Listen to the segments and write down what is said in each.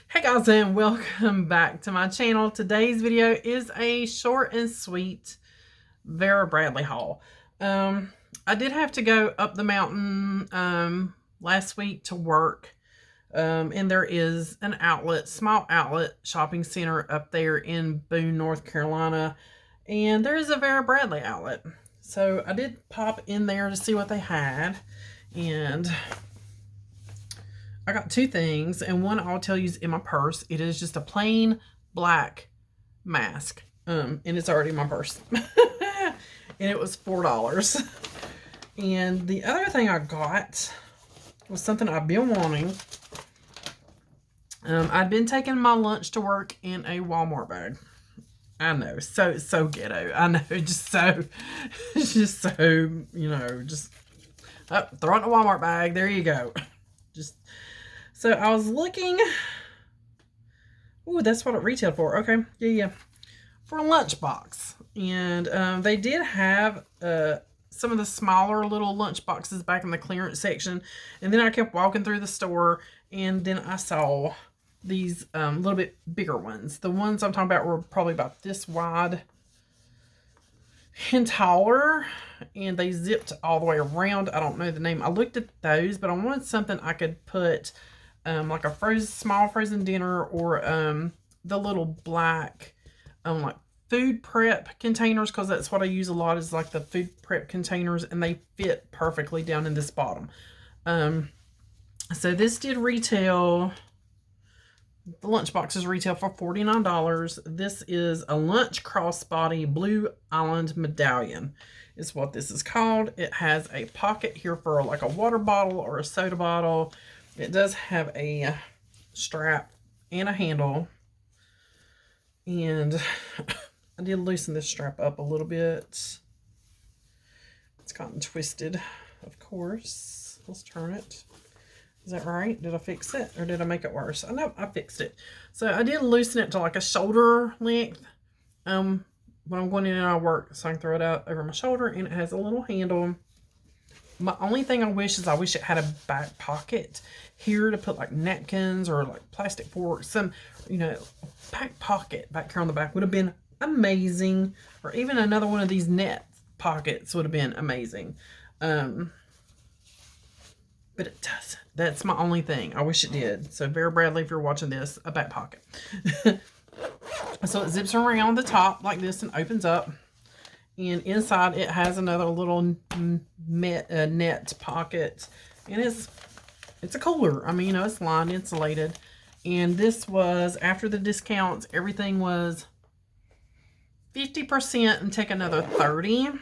Hey guys, and welcome back to my channel. Today's video is a short and sweet Vera Bradley haul. I did have to go up the mountain last week to work, and there is an outlet, small outlet shopping center up there in Boone, North Carolina, and there is a Vera Bradley outlet. So I did pop in there to see what they had, and I got two things, and one I'll tell you is in my purse. It is just a plain black mask, and it's already in my purse. And it was $4. And the other thing I got was something I've been wanting. I'd been taking my lunch to work in a Walmart bag. I know, so ghetto. I know, just so, you know, just throw it in a Walmart bag. There you go. So I was looking. Oh, that's what it retailed for. Okay, yeah. For a lunchbox. And they did have some of the smaller little lunch boxes back in the clearance section. And then I kept walking through the store, and then I saw these little bit bigger ones. The ones I'm talking about were probably about this wide and taller, and they zipped all the way around. I don't know the name. I looked at those, but I wanted something I could put like a small frozen dinner, or the little black like food prep containers, because that's what I use a lot, is like the food prep containers, and they fit perfectly down in this bottom. So this did retail, the lunch boxes retail for $49. This is a lunch crossbody Blue Island medallion is what this is called. It has a pocket here for like a water bottle or a soda bottle. It does have a strap and a handle. And I did loosen this strap up a little bit. It's gotten twisted, of course. Let's turn it. Is that right? Did I fix it, or did I make it worse? I know I fixed it. So I did loosen it to like a shoulder length when I'm going in and out of work, so I can throw it out over my shoulder, and it has a little handle. My only thing I wish it had a back pocket here to put like napkins or like plastic forks. Some, you know, back pocket back here on the back would have been amazing. Or even another one of these net pockets would have been amazing. But it doesn't. That's my only thing. I wish it did. So Vera Bradley, if you're watching this, a back pocket. So it zips around the top like this and opens up. And inside it has another little net pocket. And it's a cooler. I mean, you know, it's lined, insulated. And this was, after the discounts, everything was 50% and take another 30%.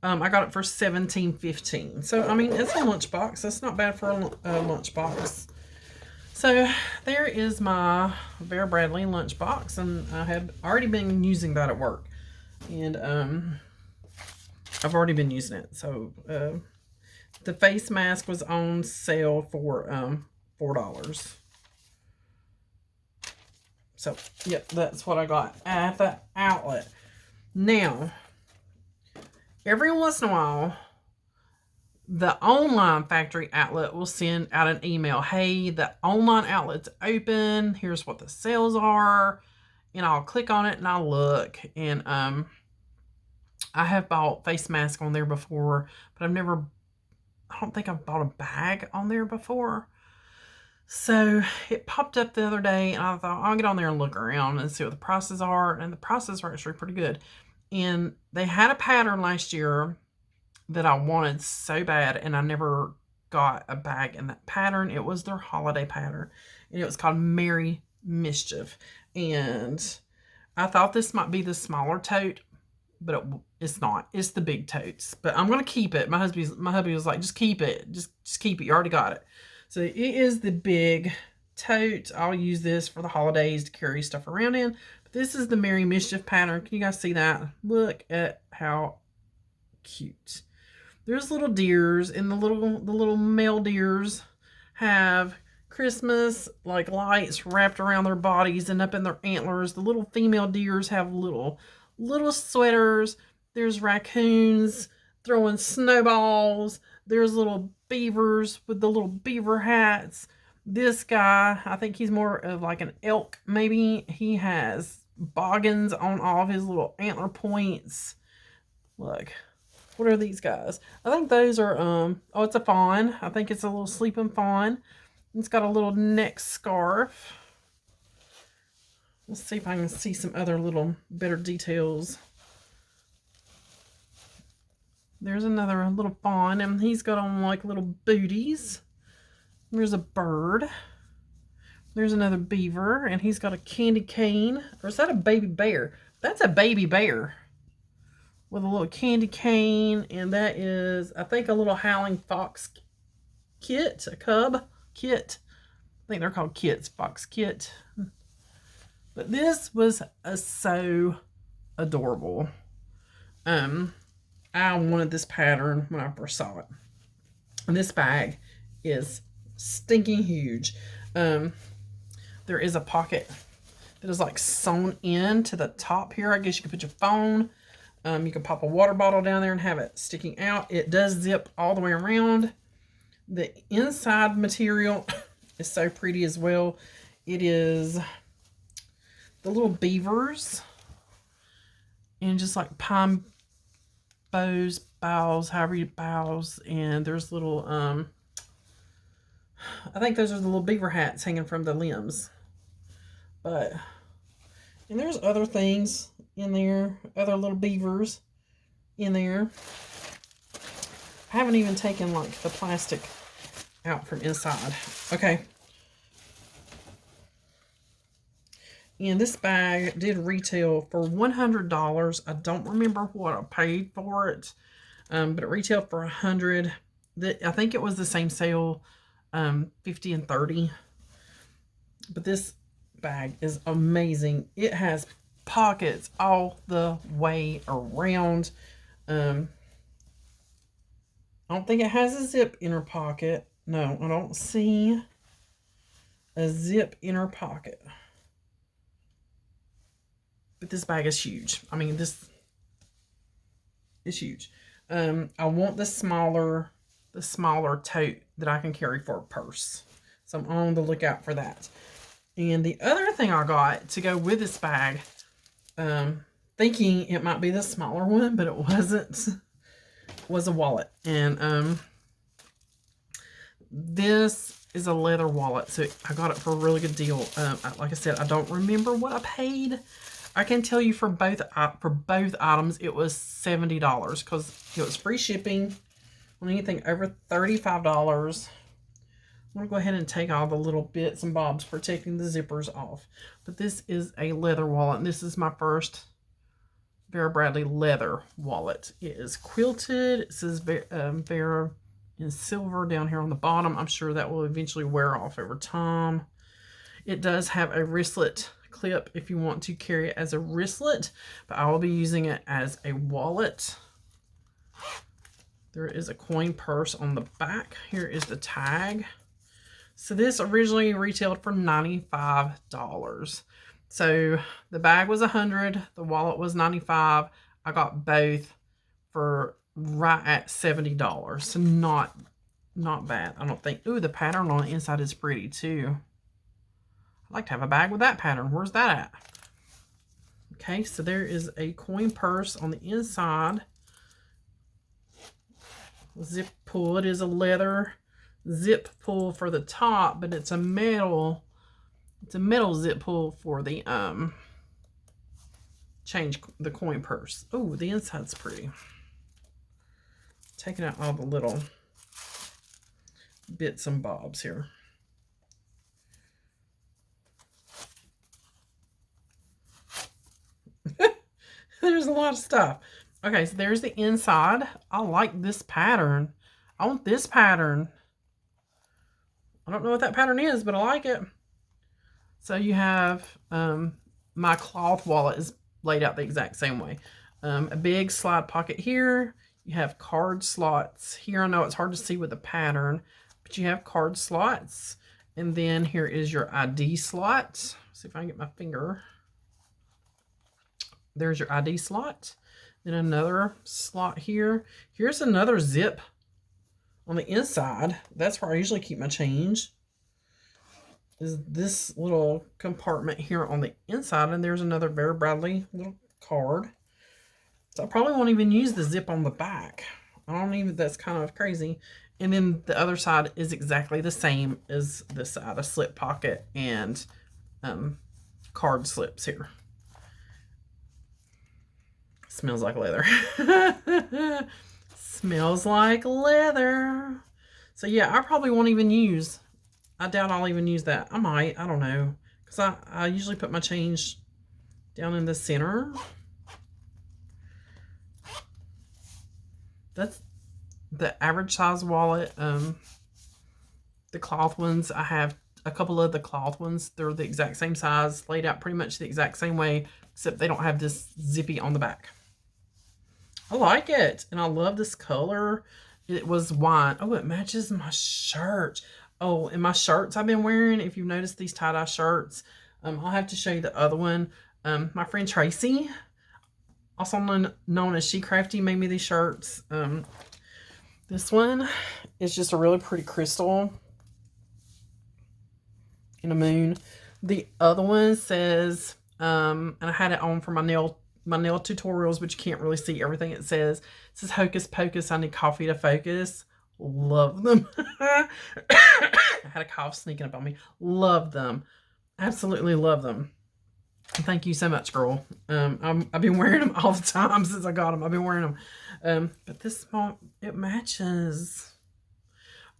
I got it for $17.15. So, I mean, it's a lunchbox. That's not bad for a lunchbox. So, there is my Vera Bradley lunchbox. And I had already been using that at work. And I've already been using it. So, the face mask was on sale for $4. So, yep, that's what I got at the outlet. Now, every once in a while, the online factory outlet will send out an email. Hey, the online outlet's open. Here's what the sales are. And I'll click on it and I'll look. And I have bought face masks on there before, but I don't think I've bought a bag on there before. So it popped up the other day, and I thought, I'll get on there and look around and see what the prices are. And the prices are actually pretty good. And they had a pattern last year that I wanted so bad, and I never got a bag in that pattern. It was their holiday pattern, and it was called Merry Mischief. And I thought this might be the smaller tote, but it's not. It's the big totes. But I'm going to keep it. My hubby was like, just keep it. Just keep it. You already got it. So it is the big tote. I'll use this for the holidays to carry stuff around in. But this is the Merry Mischief pattern. Can you guys see that? Look at how cute. There's little deers, and the little male deers have Christmas like lights wrapped around their bodies and up in their antlers. The little female deers have little sweaters. There's raccoons throwing snowballs. There's little beavers with the little beaver hats. This guy, I think he's more of like an elk, maybe. He has boggins on all of his little antler points. Look, what are these guys? I think those are, oh, it's a fawn. I think it's a little sleeping fawn. It's got a little neck scarf. Let's see if I can see some other little better details. There's another little fawn, and he's got on like little booties. There's a bird. There's another beaver, and he's got a candy cane. Or is that a baby bear? That's a baby bear with a little candy cane, and that is, I think, a little howling fox kit, a cub kit. I think they're called kits, fox kit. But this was so adorable. I wanted this pattern when I first saw it. And this bag is stinking huge. There is a pocket that is like sewn in to the top here. I guess you could put your phone. You can pop a water bottle down there and have it sticking out. It does zip all the way around. The inside material is so pretty as well. It is the little beavers and just like pine boughs, however you boughs, and there's little I think those are the little beaver hats hanging from the limbs. But, and there's other things in there, other little beavers in there. I haven't even taken like the plastic out from inside. Okay. And this bag did retail for $100. I don't remember what I paid for it, but it retailed for $100. I think it was the same sale, 50 and 30. But this bag is amazing. It has pockets all the way around. I don't think it has a zip inner pocket. No, I don't see a zip inner pocket. But this bag is huge. I mean, this is huge. I want the smaller tote that I can carry for a purse. So I'm on the lookout for that. And the other thing I got to go with this bag, thinking it might be the smaller one, but it wasn't, was a wallet. And this is a leather wallet. So I got it for a really good deal. Like I said, I don't remember what I paid. I can tell you for both items, it was $70 because it was free shipping on anything over $35. I'm going to go ahead and take all the little bits and bobs protecting the zippers off. But this is a leather wallet, and this is my first Vera Bradley leather wallet. It is quilted. It says Vera in silver down here on the bottom. I'm sure that will eventually wear off over time. It does have a wristlet clip if you want to carry it as a wristlet, but I will be using it as a wallet. There is a coin purse on the back. Here is the tag. So this originally retailed for $95. So the bag was $100, the wallet was $95. I got both for right at $70. So not bad, I don't think. Ooh, the pattern on the inside is pretty too. I'd like to have a bag with that pattern. Where's that at? Okay, so there is a coin purse on the inside. Zip pull. It is a leather zip pull for the top, but it's a metal zip pull for the change the coin purse. Oh, the inside's pretty. Taking out all the little bits and bobs here. There's a lot of stuff. Okay, so there's the inside. I like this pattern. I want this pattern. I don't know what that pattern is, but I like it. So you have, my cloth wallet is laid out the exact same way. A big slide pocket here. You have card slots here. I know it's hard to see with the pattern, but you have card slots. And then here is your ID slot. See if I can get my finger. There's your ID slot. Then another slot here. Here's another zip on the inside. That's where I usually keep my change. is this little compartment here on the inside, and there's another Vera Bradley little card. So I probably won't even use the zip on the back. I don't even, that's kind of crazy. And then the other side is exactly the same as this side, a slip pocket and card slips here. Smells like leather. Smells like leather. So yeah, I probably won't even use, I doubt I'll even use that. I might, I don't know. Because I usually put my change down in the center. That's the average size wallet. The cloth ones, I have a couple of the cloth ones. They're the exact same size, laid out pretty much the exact same way, except they don't have this zippy on the back. I like it, and I love this color. It was wine. Oh, it matches my shirt. Oh, and my shirts I've been wearing, if you've noticed these tie-dye shirts, I'll have to show you the other one. My friend Tracy, also known as She Crafty, made me these shirts. This one is just a really pretty crystal in a moon. The other one says, and I had it on for my nail tutorials, but you can't really see everything it says. It says, Hocus Pocus, I need coffee to focus. Love them. I had a cough sneaking up on me. Love them. Absolutely love them. Thank you so much, girl. I've been wearing them all the time since I got them. I've been wearing them. But this small, it matches.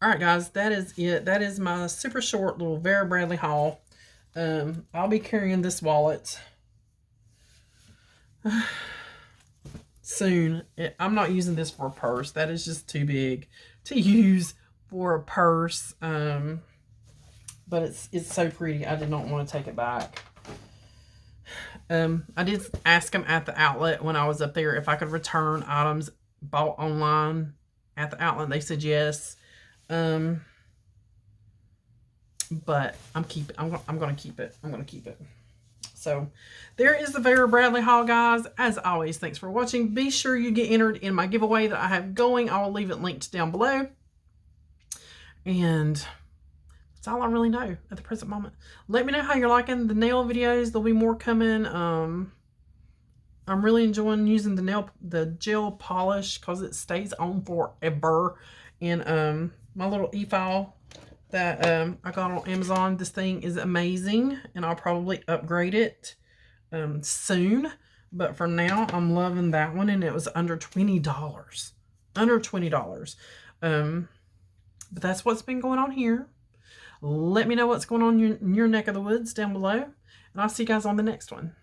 All right, guys, that is it. That is my super short little Vera Bradley haul. I'll be carrying this wallet soon. I'm not using this for a purse. That is just too big to use for a purse. But it's so pretty. I did not want to take it back. I did ask them at the outlet when I was up there if I could return items bought online at the outlet. They said yes. But I'm gonna keep it. I'm gonna keep it. So there is the Vera Bradley haul, guys. As always, thanks for watching. Be sure you get entered in my giveaway that I have going. I will leave it linked down below. And that's all I really know at the present moment. Let me know how you're liking the nail videos. There'll be more coming. I'm really enjoying using the gel polish because it stays on forever. And my little e-file that I got on Amazon, this thing is amazing, and I'll probably upgrade it soon. But for now, I'm loving that one, and it was under $20. Under $20. But that's what's been going on here. Let me know what's going on in your neck of the woods down below, and I'll see you guys on the next one.